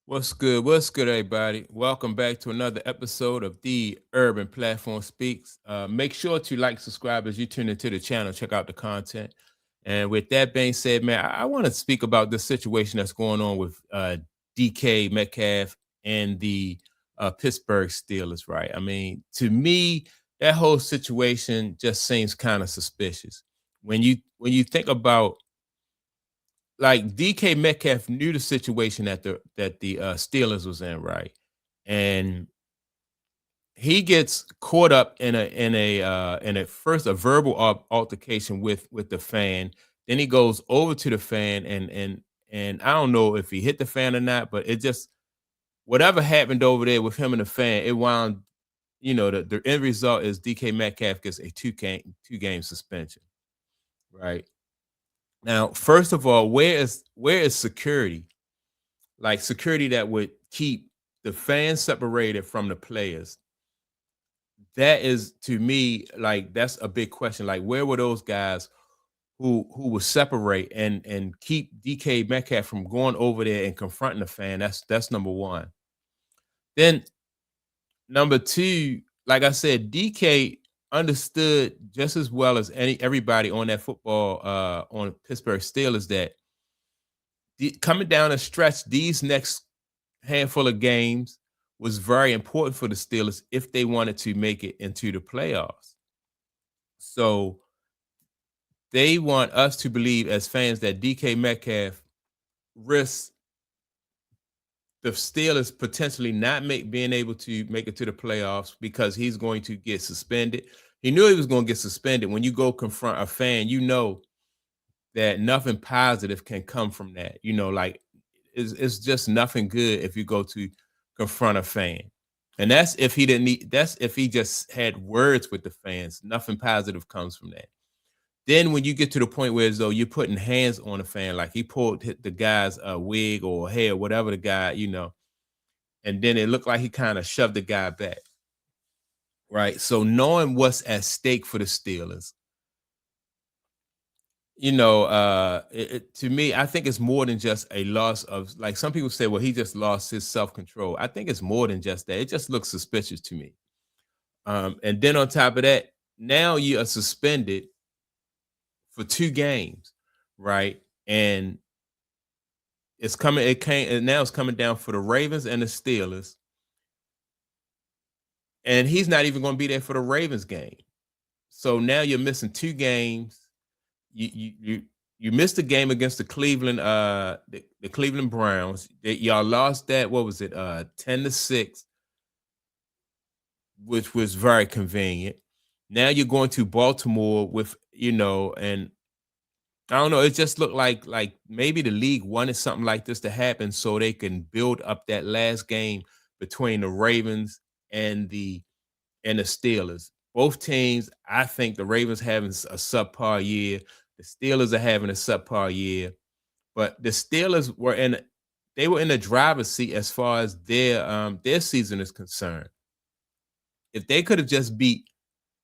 What's good? What's good, everybody? Welcome back to another episode of the Urban Platform Speaks. Make sure to like, subscribe as you tune into the channel, check out the content. And with that being said, man, I want to speak about the situation that's going on with DK Metcalf and the Pittsburgh Steelers, right? I mean, to me, that whole situation just seems kind of suspicious. When you think about like DK Metcalf knew the situation that the Steelers was in, right? And he gets caught up in a first a verbal altercation with the fan. Then he goes over to the fan and I don't know if he hit the fan or not, but it just whatever happened over there with him and the fan, it wound, the end result is DK Metcalf gets a two game suspension, right? Now, first of all, where is security? Like security that would keep the fans separated from the players. That is to me like that's a big question. Like, where were those guys who would separate and keep DK Metcalf from going over there and confronting the fan? That's number one. Then number two, like I said, DK understood just as well as everybody on that football on Pittsburgh Steelers that coming down a stretch, these next handful of games was very important for the Steelers if they wanted to make it into the playoffs. So they want us to believe as fans that DK Metcalf risks the Steelers potentially not being able to make it to the playoffs because he's going to get suspended. He knew he was going to get suspended. When you go confront a fan, you know that nothing positive can come from that. Like it's just nothing good if you go to confront a fan. And that's if he didn't need that's if he just had words with the fans. Nothing positive comes from that. Then when you get to the point where as though you're putting hands on a fan, like he pulled the guy's wig or hair, whatever the guy, and then it looked like he kind of shoved the guy back. Right. So knowing what's at stake for the Steelers, to me, I think it's more than just a loss of, like, some people say, well, he just lost his self-control. I think it's more than just that. It just looks suspicious to me. And then on top of that, now you are suspended for 2 games, right? And and now it's coming down for the Ravens and the Steelers. And he's not even going to be there for the Ravens game. So now you're missing 2 games. You missed the game against the Cleveland Browns. Y'all lost that. What was it? 10-6, which was very convenient. Now you're going to Baltimore with, and I don't know. It just looked like maybe the league wanted something like this to happen so they can build up that last game between the Ravens and the Steelers. Both teams, I think the Ravens having a subpar year. The Steelers are having a subpar year. But the Steelers they were in the driver's seat as far as their season is concerned. If they could have just beat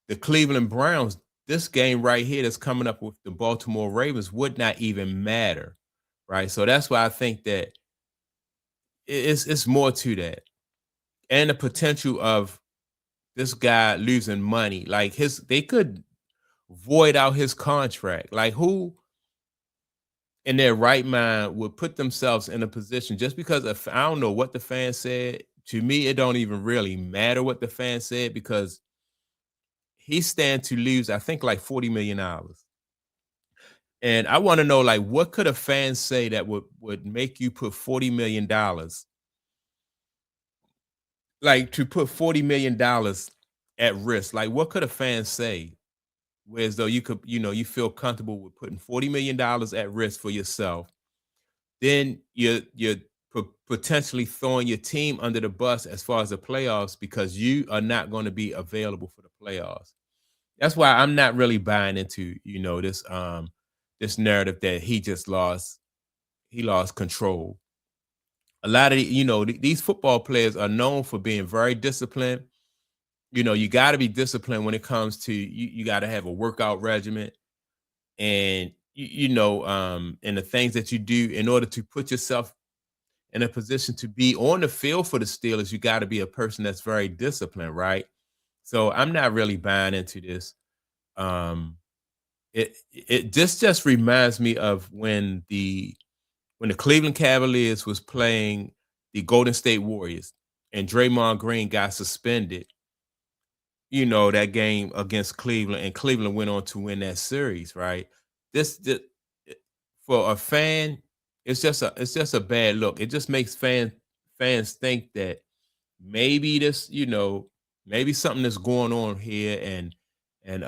the Cleveland Browns, this game right here that's coming up with the Baltimore Ravens would not even matter. Right. So that's why I think that it's more to that. And the potential of this guy losing money. Like they could void out his contract. Like, who in their right mind would put themselves in a position just because I don't know what the fan said. To me, it don't even really matter what the fan said because he stand to lose, I think, like $40 million. And I want to know, like, what could a fan say that would make you put $40 million, like to put $40 million at risk? Like, what could a fan say? Whereas though you could, you feel comfortable with putting $40 million at risk for yourself, then you're potentially throwing your team under the bus as far as the playoffs because you are not going to be available for the playoffs. That's why I'm not really buying into, this narrative that he lost control. A lot of these football players are known for being very disciplined. You got to be disciplined when it comes to you got to have a workout regimen and and the things that you do in order to put yourself in a position to be on the field for the Steelers, you got to be a person that's very disciplined, right? So I'm not really buying into this. Um, it just reminds me of when the Cleveland Cavaliers was playing the Golden State Warriors and Draymond Green got suspended, that game against Cleveland, and Cleveland went on to win that series, right? This for a fan, it's just a bad look. It just makes fans think that maybe maybe something is going on here, and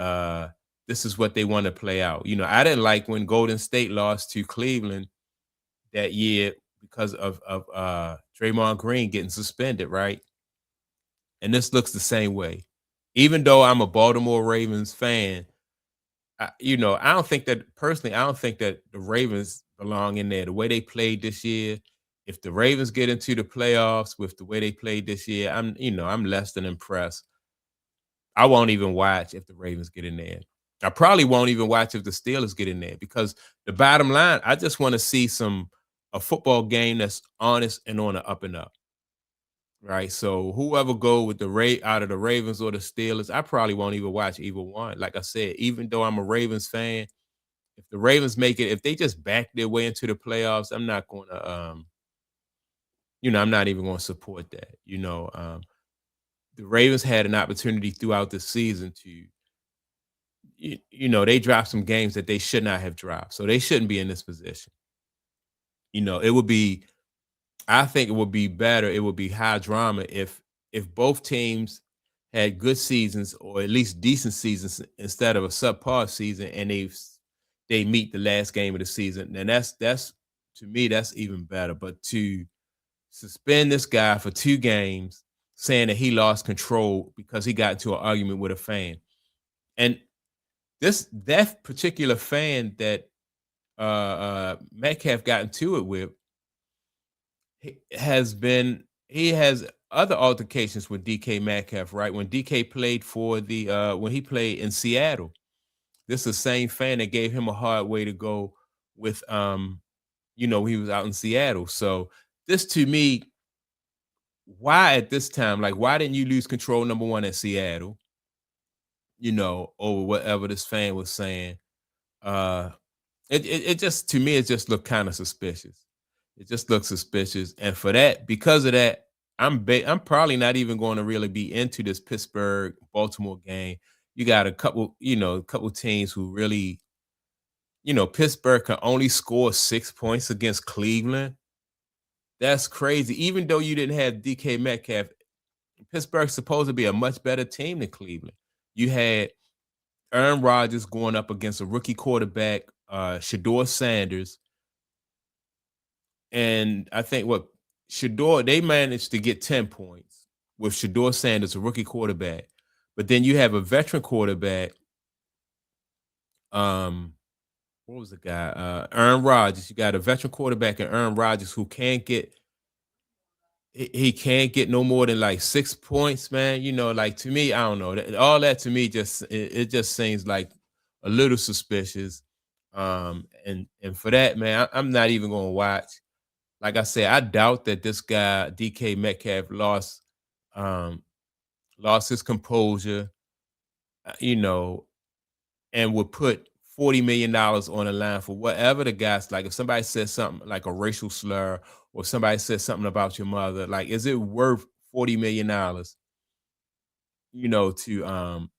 this is what they want to play out. I didn't like when Golden State lost to Cleveland that year because of Draymond Green getting suspended, right? And this looks the same way. Even though I'm a Baltimore Ravens fan, I don't think that personally. I don't think that the Ravens belong in there. The way they played this year, if the Ravens get into the playoffs with the way they played this year, I'm less than impressed. I won't even watch if the Ravens get in there. I probably won't even watch if the Steelers get in there because the bottom line, I just want to see a football game that's honest and on the up and up. Right. So whoever go with the rate out of the Ravens or the Steelers, I probably won't even watch either one. Like I said, even though I'm a Ravens fan, if the Ravens make it, if they just back their way into the playoffs, I'm not gonna I'm not even gonna support that. The Ravens had an opportunity throughout the season to they dropped some games that they should not have dropped. So they shouldn't be in this position. It would be I think it would be better, it would be high drama if both teams had good seasons or at least decent seasons instead of a subpar season, and they meet the last game of the season. And that's to me, that's even better. But to suspend this guy for 2 games, saying that he lost control because he got into an argument with a fan. And that particular fan that Metcalf got into it with, he has other altercations with DK Metcalf, right? When DK played for when he played in Seattle, this is the same fan that gave him a hard way to go with he was out in Seattle. So this to me, why at this time, like why didn't you lose control number one at Seattle, over whatever this fan was saying? Uh it just to me it just looked kind of suspicious. It just looks suspicious, and because of that, I'm probably not even going to really be into this Pittsburgh Baltimore game. You got a couple teams who really, Pittsburgh can only score 6 points against Cleveland. That's crazy. Even though you didn't have DK Metcalf, Pittsburgh's supposed to be a much better team than Cleveland. You had Aaron Rodgers going up against a rookie quarterback, Shador Sanders. And I think they managed to get 10 points with Shador Sanders, a rookie quarterback. But then you have a veteran quarterback. What was the guy? Aaron Rodgers. You got a veteran quarterback in Aaron Rodgers who can't get he can't get no more than like 6 points, man. Like to me, I don't know. All that to me it just seems like a little suspicious. And for that, man, I'm not even gonna watch. Like I said, I doubt that this guy DK Metcalf lost his composure, uh, you know, and would put $40 million on the line for whatever the guy's like. If somebody says something like a racial slur, or somebody says something about your mother, like, is it worth $40 million? To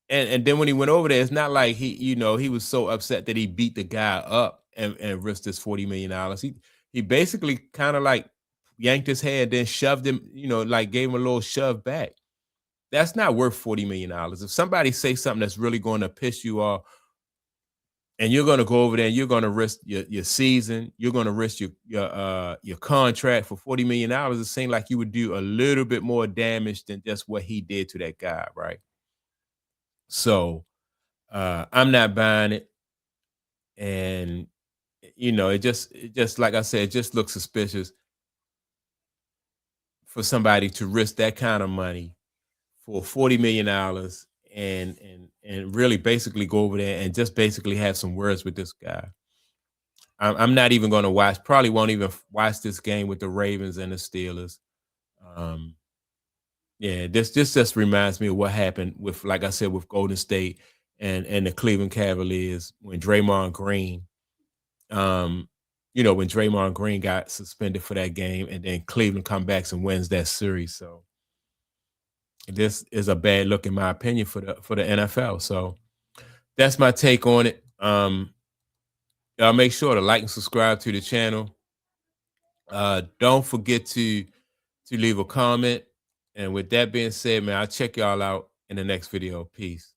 and then when he went over there, it's not like he was so upset that he beat the guy up and risked this $40 million. He basically kind of like yanked his head, then shoved him, like gave him a little shove back. That's not worth $40 million. If somebody say something that's really going to piss you off, and you're going to go over there and you're going to risk your season, you're going to risk your contract for $40 million, it seems like you would do a little bit more damage than just what he did to that guy, right? So I'm not buying it. And it just like I said, it just looks suspicious for somebody to risk that kind of money for $40 million and really basically go over there and just basically have some words with this guy. I'm not even going to watch. Probably won't even watch this game with the Ravens and the Steelers. Um, yeah, this just reminds me of what happened with, like I said, with Golden State and the Cleveland Cavaliers when Draymond Green, um, when Draymond Green got suspended for that game, and then Cleveland come back and wins that series. So this is a bad look, in my opinion, for the NFL. So that's my take on it. Y'all make sure to like and subscribe to the channel. Don't forget to leave a comment. And with that being said, man, I'll check y'all out in the next video. Peace.